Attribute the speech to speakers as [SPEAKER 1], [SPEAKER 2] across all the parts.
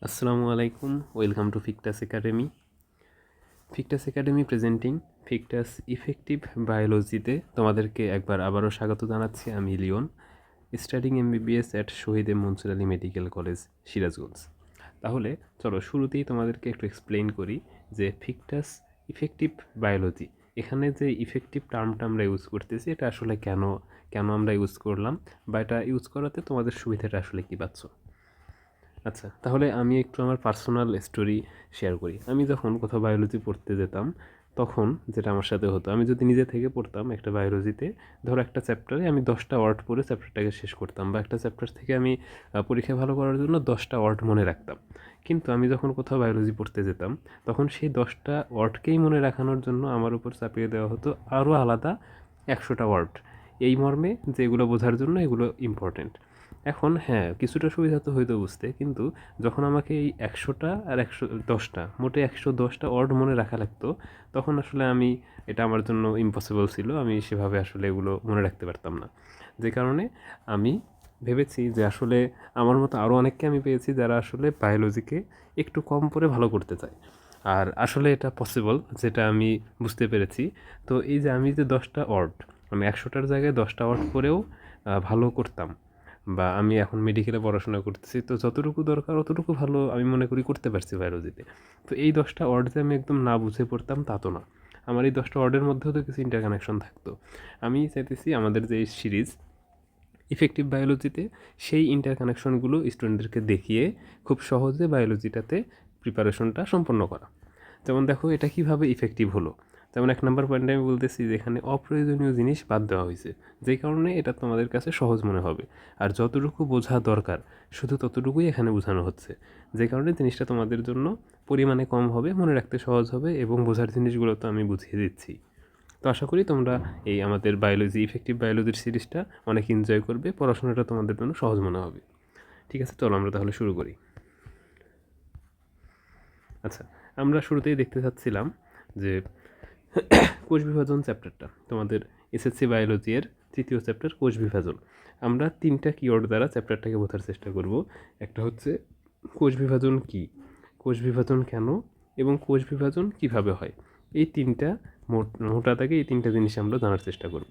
[SPEAKER 1] আসসালামু আলাইকুম, welcome to Fictus academy. Fictus academy presenting Fictus effective বায়োলজিতে তোমাদেরকে একবার আবারও স্বাগত জানাচ্ছি। আমি Leon, studying MBBS at Shaheed Monsur Ali medical college, Sirajganj. তাহলে চলো শুরুতেই তোমাদেরকে একটু এক্সপ্লেইন করি যে ফিকটাস ইফেক্টিভ বায়োলজি, এখানে যে ইফেক্টিভ টার্মটা আমরা ইউজ করতেছি এটা আসলে কেন কেন আমরা ইউজ করলাম, বা এটা ইউজ করাতে তোমাদের সুবিধাটা আসলে কী পাচ্ছ। আচ্ছা, তাহলে আমি একটু আমার পার্সোনাল স্টোরি শেয়ার করি। আমি যখন কোথাও বায়োলজি পড়তে যেতাম তখন যেটা আমার সাথে হতো, আমি যদি নিজে থেকে পড়তাম একটা বায়োলজিতে, ধরো একটা চ্যাপ্টারে আমি 10টা ওয়ার্ড পড়ে চ্যাপ্টারটাকে শেষ করতাম, বা একটা চ্যাপ্টার থেকে আমি পরীক্ষায় ভালো করার জন্য 10টা ওয়ার্ড মনে রাখতাম। কিন্তু আমি যখন কোথাও বায়োলজি পড়তে যেতাম তখন সেই 10টা ওয়ার্ডকেই মনে রাখানোর জন্য আমার উপর চাপিয়ে দেওয়া হতো আরও আলাদা 100টা ওয়ার্ড, এই মর্মে যে এগুলো বোঝার জন্য এগুলো ইম্পর্টেন্ট। এখন হ্যাঁ, কিছুটা সুবিধা তো হইতো বুঝতে, কিন্তু যখন আমাকে এই 100টা আর 110টা মোটে 110টা ওয়ার্ড মনে রাখা লাগতো, তখন আসলে এটা আমার জন্য ইম্পসিবল ছিল। আমি সেভাবে আসলে এগুলো মনে রাখতে পারতাম না, যে কারণে আমি ভেবেছি যে আসলে আমার মতো আরও অনেককে আমি পেয়েছি যারা আসলে বায়োলজিকে একটু কম পড়ে ভালো করতে চায়, আর আসলে এটা পসিবল, যেটা আমি বুঝতে পেরেছি। তো এই যে আমি যে 10টা ওয়ার্ড, আমি 100টার জায়গায় 10টা ওয়ার্ড পড়েও ভালো করতাম, বা আমি এখন মেডিকেলে পড়াশোনা করতেছি, তো যতটুকু দরকার অতটুকু ভালো আমি মনে করি করতে পারছি বায়োলজিতে। তো এই 10টা ওয়ার্ড যে আমি একদম না বুঝে পড়তাম তা তো না, আমার এই 10টা ওয়ার্ডের মধ্যেও তো কিছু ইন্টারকানেকশন থাকতো। আমি চাইতেছি আমাদের যে এই সিরিজ ইফেক্টিভ বায়োলজিতে সেই ইন্টারকানেকশনগুলো স্টুডেন্টদেরকে দেখিয়ে খুব সহজে বায়োলজিটাতে প্রিপারেশনটা সম্পন্ন করা। যেমন দেখো এটা কীভাবে ইফেক্টিভ হলো। যেমন 1 নম্বর পয়েন্টে আমি বলতেছি যে এখানে অপ্রয়োজনীয় জিনিস বাদ দেওয়া হয়েছে, যেই কারণে এটা তোমাদের কাছে সহজ মনে হবে, আর যতটুকু বোঝা দরকার শুধু ততটুকুই এখানে বোঝানো হচ্ছে, যে কারণে জিনিসটা তোমাদের জন্য পরিমাণে কম হবে, মনে রাখতে সহজ হবে, এবং বোঝার জিনিসগুলো তো আমি বুঝিয়ে দিচ্ছি। তো আশা করি তোমরা এই আমাদের বায়োলজি ইফেক্টিভ বায়োলজির সিরিজটা অনেক এনজয় করবে, পড়াশোনাটা তোমাদের জন্য সহজ মনে হবে। ঠিক আছে, চলো আমরা তাহলে শুরু করি। আচ্ছা, আমরা শুরুতেই দেখতে চাচ্ছিলাম যে কোষ বিভাজন চ্যাপ্টারটা, তোমাদের এসএসসি বায়োলজি এর 3য় চ্যাপ্টার কোষ বিভাজন। আমরা 3টা কিওয়ার্ড দ্বারা চ্যাপ্টারটাকে বোঝার চেষ্টা করব। একটা হচ্ছে কোষ বিভাজন কী, কোষ বিভাজন কেন, এবং কোষ বিভাজন কিভাবে হয়। এই তিনটা মোটা দাগে এই 3টা জিনিস আমরা জানার চেষ্টা করব।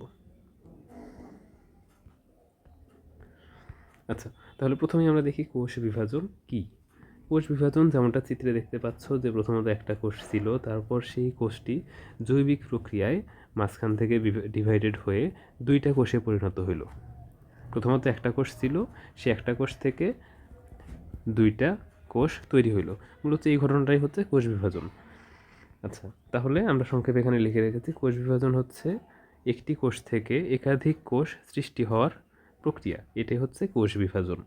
[SPEAKER 1] আচ্ছা, তাহলে প্রথমেই আমরা দেখি কোষ বিভাজন কী। কোষ বিভাজন যেমনটা চিত্রে দেখতে পাচ্ছ, যে প্রথমত একটা কোষ ছিল, তারপর সেই কোষটি জৈবিক প্রক্রিয়ায় মাঝখান থেকে ডিভাইডেড হয়ে 2টা কোষে পরিণত হইল। প্রথমত একটা কোষ ছিল, সে একটা কোষ থেকে 2টা কোষ তৈরি হইল। মূলত এই ঘটনাটাই হচ্ছে কোষ বিভাজন। আচ্ছা, তাহলে আমরা সংক্ষেপে এখানে লিখে রেখেছি, কোষ বিভাজন হচ্ছে একটি কোষ থেকে একাধিক কোষ সৃষ্টি হওয়ার প্রক্রিয়া, এটাই হচ্ছে কোষ বিভাজন।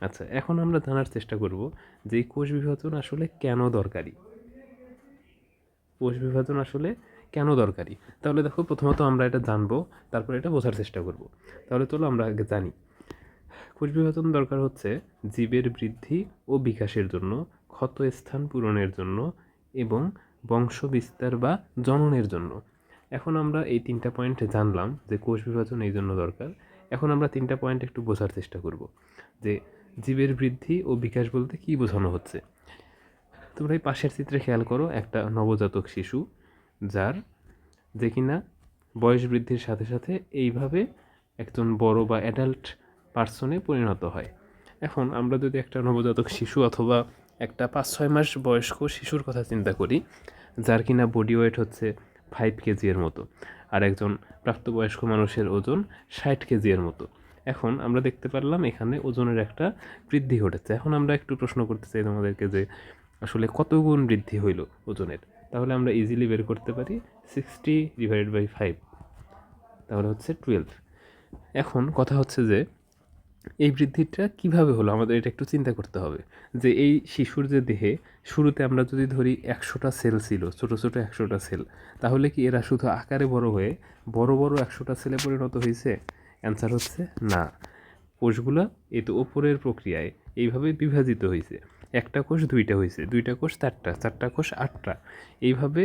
[SPEAKER 1] আচ্ছা, এখন আমরা জানার চেষ্টা করব যে এই কোষ বিভাজন আসলে কেন দরকারি। কোষ বিভাজন আসলে কেন দরকারি, তাহলে দেখো প্রথমত আমরা এটা জানবো, তারপর এটা বোঝার চেষ্টা করব। তাহলে চলো আমরা আগে জানি। কোষ বিভাজন দরকার হচ্ছে জীবের বৃদ্ধি ও বিকাশের জন্য, ক্ষত স্থান পূরণের জন্য, এবং বংশ বিস্তার বা জননের জন্য। এখন আমরা এই 3টা পয়েন্ট জানলাম যে কোষ বিভাজন এই জন্য দরকার। এখন আমরা 3টা পয়েন্ট একটু বোঝার চেষ্টা করব, যে জীবের বৃদ্ধি ও বিকাশ বলতে কী বোঝানো হচ্ছে। তোমরা এই পাশের চিত্রে খেয়াল করো, একটা নবজাতক শিশু যে কিনা বয়স বৃদ্ধির সাথে সাথে এইভাবে একজন বড় বা অ্যাডাল্ট পার্সনে পরিণত হয়। এখন আমরা যদি একটা নবজাতক শিশু অথবা একটা 5-6 মাস বয়স্ক শিশুর কথা চিন্তা করি, যার কিনা বডি ওয়েট হচ্ছে 5 কেজি এর মতো, আর একজন প্রাপ্তবয়স্ক মানুষের ওজন 60 কেজি এর মতো। এখন আমরা দেখতে পারলাম এখানে ওজনের একটা বৃদ্ধি ঘটেছে। এখন আমরা একটু প্রশ্ন করতে চাই তোমাদেরকে যে আসলে কত গুণ বৃদ্ধি হইল ওজনের। তাহলে আমরা ইজিলি বের করতে পারি 60/5, তাহলে হচ্ছে 12। এখন কথা হচ্ছে যে এই বৃদ্ধিটা কিভাবে হলো, আমাদের এটা একটু চিন্তা করতে হবে। যে এই শিশুর যে দেহে শুরুতে আমরা যদি ধরি 100টা সেল ছিল, ছোটো ছোটো 100টা সেল, তাহলে কি এরা শুধু আকারে বড় হয়ে বড় বড় 100টা সেলে পরিণত হয়েছে? অ্যান্সার হচ্ছে না। কোষগুলো এই তো ওপরের প্রক্রিয়ায় এইভাবে বিভাজিত হয়েছে। একটা কোষ 2টা হয়েছে, 2টা কোষ 4টা, 4টা কোষ 8টা। এইভাবে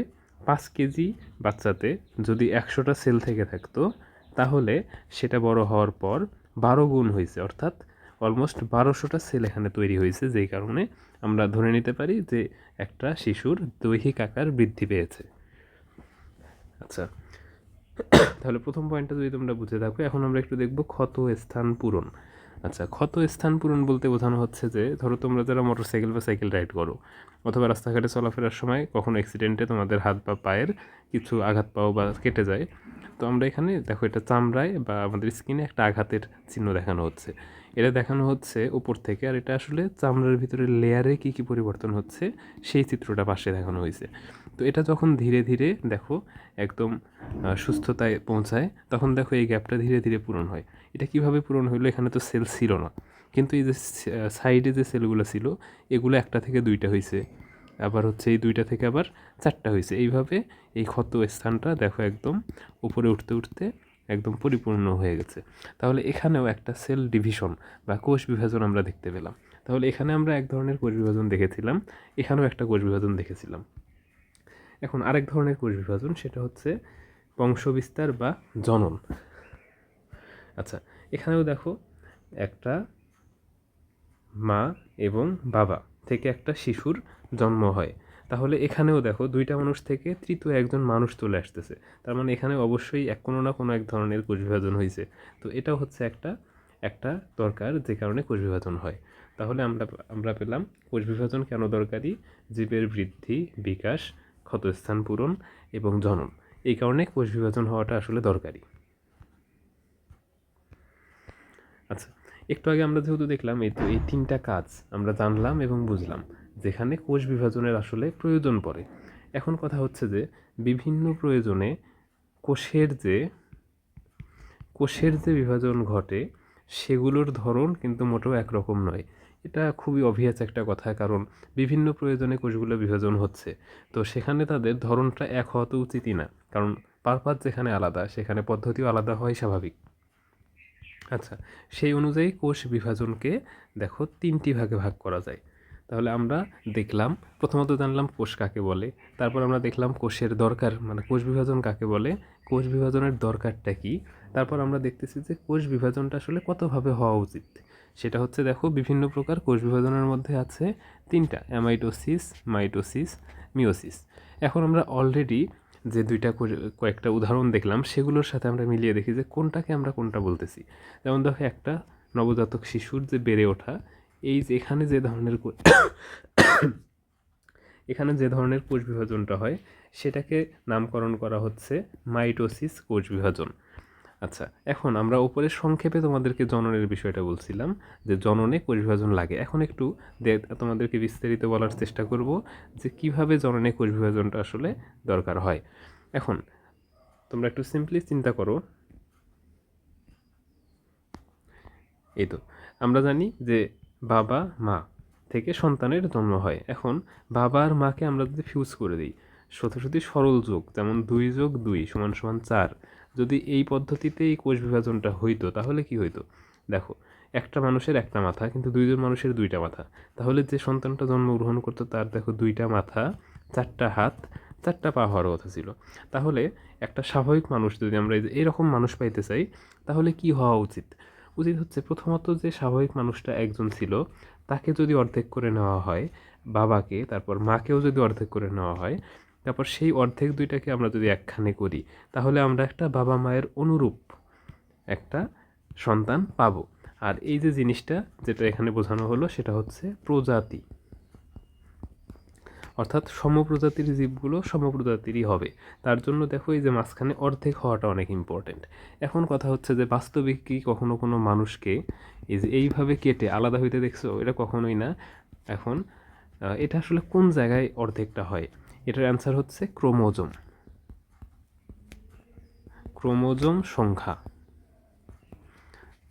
[SPEAKER 1] 5 কেজি বাচ্চাতে যদি 100টা সেল থেকে থাকতো, তাহলে সেটা বড় হওয়ার পর 12 গুণ হয়েছে, অর্থাৎ অলমোস্ট 1200টা সেল এখানে তৈরি হয়েছে, যেই কারণে আমরা ধরে নিতে পারি যে একটা শিশুর দৈহিক আকার বৃদ্ধি পেয়েছে। আচ্ছা, তাহলে প্রথম পয়েন্টটা যদি তোমরা বুঝে থাকো, এখন আমরা একটু দেখব ক্ষত স্থান পূরণ। আচ্ছা, ক্ষত স্থান পূরণ বলতে বোঝানো হচ্ছে যে ধরো তোমরা যারা মোটরসাইকেল বা সাইকেল রাইড করো অথবা রাস্তাঘাটে চলাফেরার সময় কখনো অ্যাক্সিডেন্টে তোমাদের হাত বা পায়ের কিছু আঘাত পাও বা কেটে যায়, তো আমরা এখানে দেখো এটা চামড়ায় বা আমাদের স্কিনে একটা আঘাতের চিহ্ন দেখানো হচ্ছে। এটা দেখানো হচ্ছে উপর থেকে, আর এটা আসলে চামড়ার ভিতরে লেয়ারে কী কী পরিবর্তন হচ্ছে সেই চিত্রটা পাশে দেখানো হয়েছে। তো এটা যখন ধীরে ধীরে দেখো একদম সুস্থতায় পৌঁছায়, তখন দেখো এই গ্যাপটা ধীরে ধীরে পূরণ হয়। এটা কিভাবে পূরণ হইলো? এখানে তো সেল ছিল না, কিন্তু এই যে সাইডে যে সেলগুলো ছিল এগুলো একটা থেকে দুইটা হয়েছে, আবার হচ্ছে এই দুইটা থেকে আবার চারটা হয়েছে। এইভাবে এই ক্ষত স্থানটা দেখো একদম উপরে উঠতে উঠতে একদম পরিপূর্ণ হয়ে গেছে। তাহলে এখানেও একটা সেল ডিভিশন বা কোষ বিভাজন আমরা দেখতে পেলাম। তাহলে এখানে আমরা এক ধরনের কোষ বিভাজন দেখেছিলাম, এখানেও একটা কোষ বিভাজন দেখেছিলাম। এখন আরেক ধরনের কোষ বিভাজন, সেটা হচ্ছে বংশবিস্তার বা জনন। আচ্ছা, এখানেও দেখো একটা মা এবং বাবা থেকে একটা শিশুর জন্ম হয়। তাহলে এখানেও দেখো দুইটা মানুষ থেকে তৃতীয় একজন মানুষ চলে আসতেছে, তার মানে এখানে অবশ্যই কোনো না কোনো এক ধরনের কোষ বিভাজন হয়েছে। তো এটাও হচ্ছে একটা দরকার যে কারণে কোষ বিভাজন হয়। তাহলে আমরা পেলাম কোষ বিভাজন কেন দরকারি: জীবের বৃদ্ধি, বিকাশ, ক্ষতস্থান পূরণ এবং জনন, এই কারণে কোষ বিভাজন হওয়াটা আসলে দরকারি। আচ্ছা, একটু আগে আমরা যেহেতু দেখলাম এই তিনটা কাজ আমরা জানলাম এবং বুঝলাম যেখানে কোষ বিভাজনের আসলে প্রয়োজন পড়ে। এখন কথা হচ্ছে যে বিভিন্ন প্রয়োজনে কোষের যে বিভাজন ঘটে সেগুলোর ধরন কিন্তু মোটেও একরকম নয়। এটা খুবই অবভিয়াস একটা কথা, কারণ বিভিন্ন প্রয়োজনে কোষগুলো বিভাজন হচ্ছে, তো সেখানে তাদের ধরনটা এক হওয়া তো উচিতই না, কারণ পারপাস যেখানে আলাদা সেখানে পদ্ধতিও আলাদা হয় স্বাভাবিক। আচ্ছা, সেই অনুযায়ী কোষ বিভাজনকে দেখো তিনটি ভাগে ভাগ করা যায়। তাহলে আমরা দেখলাম, প্রথমত জানলাম কোষ কাকে বলে, তারপর আমরা দেখলাম কোষের দরকার মানে কোষ বিভাজন কাকে বলে, কোষ বিভাজনের দরকারটা কী, তারপর আমরা দেখতেছি যে কোষ বিভাজনটা আসলে কতভাবে হওয়া উচিত। সেটা হচ্ছে দেখো বিভিন্ন প্রকার কোষ বিভাজনের মধ্যে আছে তিনটা: অ্যামাইটোসিস, মাইটোসিস, মিওসিস। এখন আমরা অলরেডি যে কয়েকটা উদাহরণ দেখলাম সেগুলোর সাথে আমরা মিলিয়ে দেখি যে কোনটাকে আমরা কোনটা বলতেছি। যেমন দেখো একটা নবজাতক শিশুর যে বেড়ে ওঠা, এই যে এখানে যে ধরনের কোষ বিভাজনটা হয় সেটাকে নামকরণ করা হচ্ছে মাইটোসিস কোষ বিভাজন। আচ্ছা, এখন আমরা উপরে সংক্ষেপে তোমাদেরকে জননের বিষয়টা বলছিলাম যে জননে কোষ বিভাজন লাগে। এখন একটু তোমাদেরকে বিস্তারিত বলার চেষ্টা করব যে কিভাবে জননে কোষ বিভাজনটা আসলে দরকার হয়। এখন তোমরা একটু সিম্পলি চিন্তা করো, এই তো আমরা জানি যে বাবা মা থেকে সন্তানের জন্ম হয়। এখন বাবা আর মাকে আমরা যদি ফিউজ করে দিই, সোজাসুজি সরল যোগ, যেমন 2+2=4, যদি এই পদ্ধতিতে এই কোষ বিভাজনটা হইতো তাহলে কি হইতো? দেখো, একটা মানুষের একটা মাথা, কিন্তু দুইজন মানুষের দুইটা মাথা। তাহলে যে সন্তানটা জন্মগ্রহণ করতো তার দেখো দুইটা মাথা, চারটা হাত, চারটা পা হওয়ার কথা ছিল। তাহলে একটা স্বাভাবিক মানুষ যদি আমরা এরকম মানুষ পাইতে চাই, তাহলে কি হওয়া উচিত? উচিত হচ্ছে প্রথমত যে স্বাভাবিক মানুষটা একজন ছিল তাকে যদি অর্ধেক করে নেওয়া হয়, বাবাকে, তারপর মাকেও যদি অর্ধেক করে নেওয়া হয়, তারপর সেই অর্ধেক দুইটাকে আমরা যদি একখানে করি, তাহলে আমরা একটা বাবা মায়ের অনুরূপ একটা সন্তান পাবো। আর এই যে জিনিসটা যেটা এখানে বোঝানো হলো সেটা হচ্ছে প্রজাতি, অর্থাৎ সমপ্রজাতির জীবগুলো সমপ্রজাতিরই হবে। তার জন্য দেখো এই যে মাঝখানে অর্ধেক হওয়াটা অনেক ইম্পর্টেন্ট। এখন কথা হচ্ছে যে বাস্তবিক কি কখনো কোনো মানুষকে এই যে এইভাবে কেটে আলাদা হইতে দেখছো? এটা কখনোই না। এখন এটা আসলে কোন জায়গায় অর্ধেকটা হয়? এটার অ্যান্সার হচ্ছে ক্রোমোজোম সংখ্যা।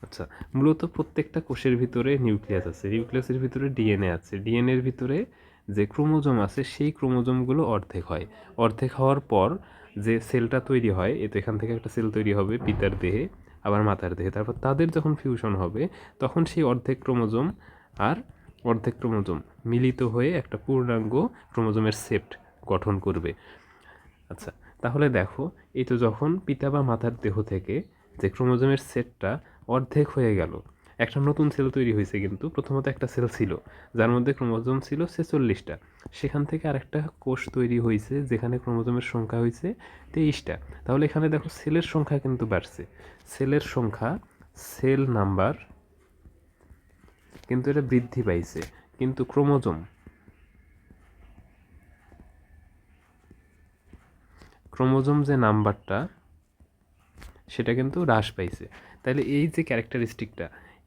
[SPEAKER 1] আচ্ছা, মূলত প্রত্যেকটা কোষের ভিতরে নিউক্লিয়াস আছে, নিউক্লিয়াসের ভিতরে ডিএনএ আছে, ডিএনএর ভিতরে যে ক্রোমোজোম আছে সেই ক্রোমোজোমগুলো অর্ধেক হয়। অর্ধেক হওয়ার পর যে সেলটা তৈরি হয়, তো এখান থেকে একটা সেল তৈরি হবে পিতার দেহে, আবার মাতার দেহে, তারপর তাদের যখন ফিউশন হবে তখন সেই অর্ধেক ক্রোমোজোম আর অর্ধেক ক্রোমোজোম মিলিত হয়ে একটা পূর্ণাঙ্গ ক্রোমোজোমের সেট গঠন করবে। আচ্ছা, তাহলে দেখো যখন পিতা বা মাতার দেহ থেকে যে ক্রোমোজোমের সেটটা অর্ধেক হয়ে গেল, একটা নতুন সেল তৈরি হয়েছে, কিন্তু প্রথমত একটা সেল ছিল যার মধ্যে ক্রোমোজোম ছিল 46টা, সেখান থেকে আরেকটা কোষ তৈরি হয়েছে যেখানে ক্রোমোজোমের সংখ্যা হয়েছে 23টা। তাহলে এখানে দেখো সেলের সংখ্যা কিন্তু বাড়ছে, সেলের সংখ্যা, সেল নাম্বার কিন্তু এটা বৃদ্ধি পাইছে, কিন্তু ক্রোমোজোম যে নাম্বারটা সেটা কিন্তু হ্রাস পাইছে। তাহলে এই যে ক্যারেক্টারিস্টিকটা,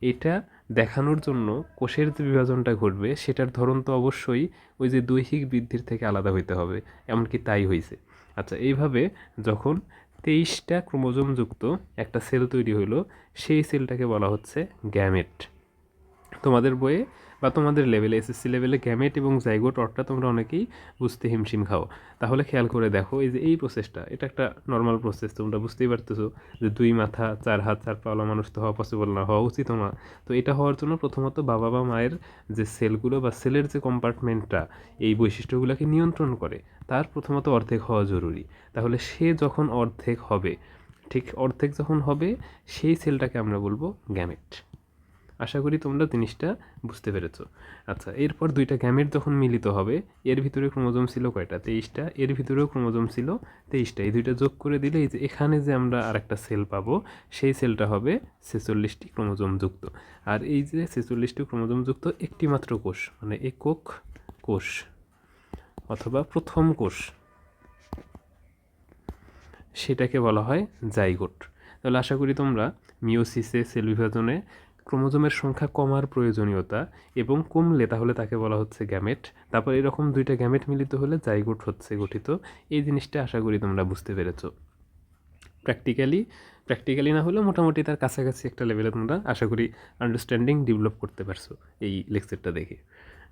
[SPEAKER 1] এটা দেখানোর জন্য কোষের যে বিভাজনটা ঘটবে সেটার ধরন তো অবশ্যই ওই যে দৈহিক বৃদ্ধির থেকে আলাদা হইতে হবে, এমনকি তাই হয়েছে। আচ্ছা, এইভাবে যখন 23টা ক্রোমোজোমযুক্ত একটা সেল তৈরি হইলো, সেই সেলটাকে বলা হচ্ছে গ্যামেট। তোমাদের বইয়ে বা তোমাদের লেভেলে, এসএসসি লেভেলে গ্যামেট এবং জাইগোট অর্থটা তোমরা অনেকেই বুঝতে হিমশিম খাও। তাহলে খেয়াল করে দেখো, এই যে এই প্রসেসটা, এটা একটা নর্মাল প্রসেস, তোমরা বুঝতেই পারতেছো যে 2 মাথা 4 হাত 4 পাওয়ালা মানুষ তো হওয়া পসিবল না, হওয়া উচিত না। তো এটা হওয়ার জন্য প্রথমত বাবা বা মায়ের যে সেলগুলো বা সেলের যে কম্পার্টমেন্টটা এই বৈশিষ্ট্যগুলোকে নিয়ন্ত্রণ করে, তার প্রথমত অর্ধেক হওয়া জরুরি। তাহলে সে যখন অর্ধেক হবে, ঠিক অর্ধেক যখন হবে, সেই সেলটাকে আমরা বলবো গ্যামেট। আশা করি তোমরা জিনিসটা বুঝতে পেরেছো। আচ্ছা, এরপর 2টা গ্যামেট যখন মিলিত হবে, এর ভিতরে ক্রোমোজোম ছিল কয়টা? 23টা। এর ভিতরেও ক্রোমোজোম ছিল 23টা। এই 2টা যোগ করে দিলে এই যে এখানে যে আমরা আরেকটা সেল পাবো, সেই সেলটা হবে 46টি ক্রোমোজোম যুক্ত। আর এই যে 46টি ক্রোমোজোম যুক্ত একটি মাত্র কোষ, মানে একক কোষ অথবা প্রথম কোষ, সেটাকে বলা হয় জাইগোট। তাহলে আশা করি তোমরা মিওসিসে, সেল বিভাজনে ক্রোমোজোমের সংখ্যা কমার প্রয়োজনীয়তা এবং কমলে তাহলে তাকে বলা হচ্ছে গ্যামেট, তারপর এরকম 2টা গ্যামেট মিলিত হলে জাইগোট হচ্ছে গঠিত, এই জিনিসটা আশা করি তোমরা বুঝতে পেরেছো। প্র্যাকটিক্যালি না হলেও মোটামুটি তার কাছাকাছি একটা লেভেলে তোমরা আশা করি আন্ডারস্ট্যান্ডিং ডেভেলপ করতে পারছো এই লেকচারটা দেখে।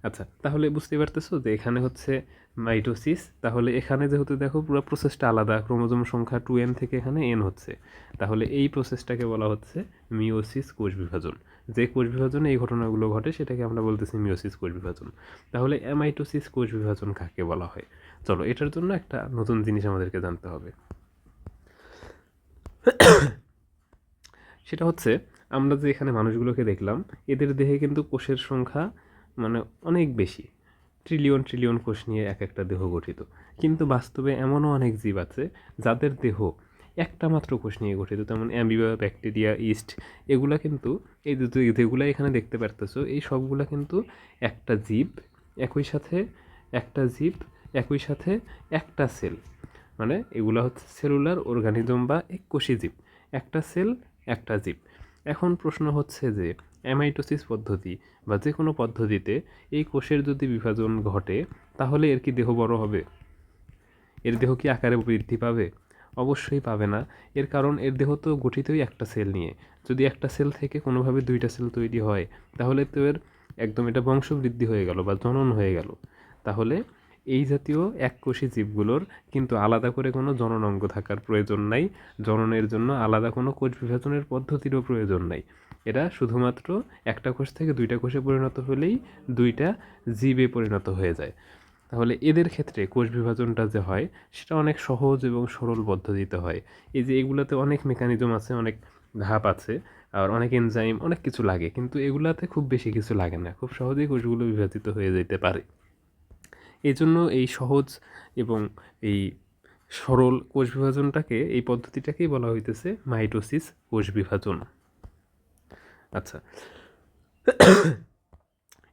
[SPEAKER 1] আচ্ছা, তাহলে বুঝতে পারতেছো যে এখানে হচ্ছে মাইটোসিস। তাহলে এখানে যেহেতু দেখো পুরো প্রসেসটা আলাদা, ক্রোমোজোম সংখ্যা 2n থেকে এখানে n হচ্ছে, তাহলে এই প্রসেসটাকে বলা হচ্ছে মিওসিস, কোষ বিভাজন। যে কোষ বিভাজনে এই ঘটনাগুলো ঘটে সেটাকে আমরা বলতেছি মিওসিস, কোষ বিভাজন। তাহলে অ্যামাইটোসিস, কোষ বিভাজন কাকে বলা হয়? চলো, এটার জন্য একটা নতুন জিনিস আমাদেরকে জানতে হবে। সেটা হচ্ছে, আমরা যে এখানে মানুষগুলোকে দেখলাম, এদের দেহে কিন্তু কোষের সংখ্যা মানে অনেক বেশি, ট্রিলিয়ন ট্রিলিয়ন কোষ নিয়ে এক একটা দেহ গঠিত। কিন্তু বাস্তবে এমনও অনেক জীব আছে যাদের দেহ একটা মাত্র কোষ নিয়ে গঠিত, যেমন অ্যামিবা, ব্যাকটেরিয়া, ইস্ট। এগুলা কিন্তু, এই যেগুলো এখানে দেখতে পারতেছো, এই সবগুলা কিন্তু একটা জীব, একই সাথে একটা জীব, একই সাথে একটা সেল, মানে এগুলো হচ্ছে সেলুলার অর্গানিজম বা এককোষী জীব, একটা সেল একটা জীব। এখন প্রশ্ন হচ্ছে যে অ্যামাইটোসিস পদ্ধতি বা যে কোনো পদ্ধতিতে এই কোষের যদি বিভাজন ঘটে, তাহলে এর কি দেহ বড় হবে? এর দেহ কি আকারে বৃদ্ধি পাবে? অবশ্যই পাবে না। এর কারণ এর দেহ তো গঠিতই একটা সেল নিয়ে। যদি একটা সেল থেকে কোনোভাবে 2টা সেল তৈরি হয়, তাহলে তো এর একদম এটা বংশবৃদ্ধি হয়ে গেল বা জনন হয়ে গেল। তাহলে এই জাতীয় এককোষী জীবগুলোর কিন্তু আলাদা করে কোনো জনন অঙ্গ থাকার প্রয়োজন নাই, জননের জন্য আলাদা কোনো কোষ বিভাজনের পদ্ধতিরও প্রয়োজন নাই। এরা শুধুমাত্র একটা কোষ থেকে 2টা কোষে পরিণত হলেই 2টা জীবে পরিণত হয়ে যায়। তাহলে এদের ক্ষেত্রে কোষ বিভাজনটা যে হয় সেটা অনেক সহজ এবং সরল পদ্ধতিতে হয়। এই যে এগুলাতে অনেক মেকানিজম আছে, অনেক ধাপ আছে, আর অনেক এনজাইম, অনেক কিছু লাগে, কিন্তু এগুলাতে খুব বেশি কিছু লাগে না, খুব সহজেই কোষগুলো বিভাজিত হয়ে যেতে পারে। এই জন্য এই সহজ এবং এই সরল কোষ বিভাজনটাকে, এই পদ্ধতিটাকেই বলা হইতেছে মাইটোসিস, কোষ বিভাজন। আচ্ছা,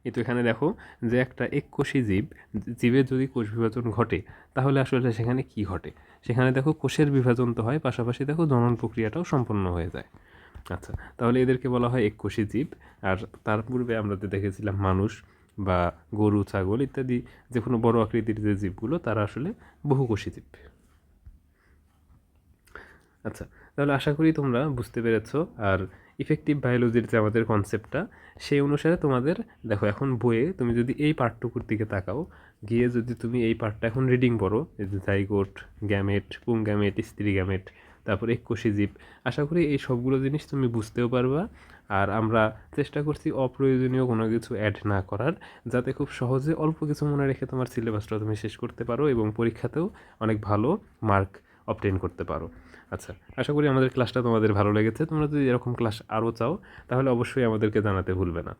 [SPEAKER 1] এই তো এখানে দেখো যে একটা এককোষী জীবের যদি কোষ বিভাজন ঘটে, তাহলে আসলে সেখানে কি ঘটে? সেখানে দেখো কোষের বিভাজন তো হয়, পাশাপাশি দেখো জনন প্রক্রিয়াটাও সম্পন্ন হয়ে যায়। আচ্ছা, তাহলে এদেরকে বলা হয় এককোষী জীব। আর তার পূর্বে আমরা তো দেখেছিলাম মানুষ বা গরু, ছাগল ইত্যাদি যে কোনো বড় আকৃতির যে জীবগুলো, তারা আসলে বহুকোষী জীব। আচ্ছা, তাহলে আশা করি তোমরা বুঝতে পেরেছ। আর ইফেক্টিভ বায়োলজির যে আমাদের কনসেপ্টটা, সেই অনুসারে তোমাদের দেখো এখন বইয়ে তুমি যদি এই পার্টটুকুর দিকে তাকাও, গিয়ে যদি তুমি এই পার্টটা এখন রিডিং পড়ো, এই যে জাইগোট, গ্যামেট, পুংগ্যামেট, স্ত্রী গ্যামেট, তারপর এককোষী জীব, আশা করি এই সবগুলো জিনিস তুমি বুঝতেও পারবা। আর আমরা চেষ্টা করছি অপ্রয়োজনীয় কোনো কিছু অ্যাড না করার, যাতে খুব সহজে অল্প কিছু মনে রেখে তোমার সিলেবাসটা তুমি শেষ করতে পারো এবং পরীক্ষাতেও অনেক ভালো মার্ক অবটেইন করতে পারো। আচ্ছা, আশা করি আমাদের ক্লাসটা তোমাদের ভালো লেগেছে। তোমরা যদি এরকম ক্লাস আরও চাও তাহলে অবশ্যই আমাদেরকে জানাতে ভুলবে না।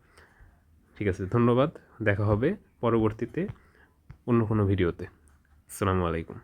[SPEAKER 1] ঠিক আছে, ধন্যবাদ। দেখা হবে পরবর্তীতে অন্য কোনো ভিডিওতে। আসসালামু আলাইকুম।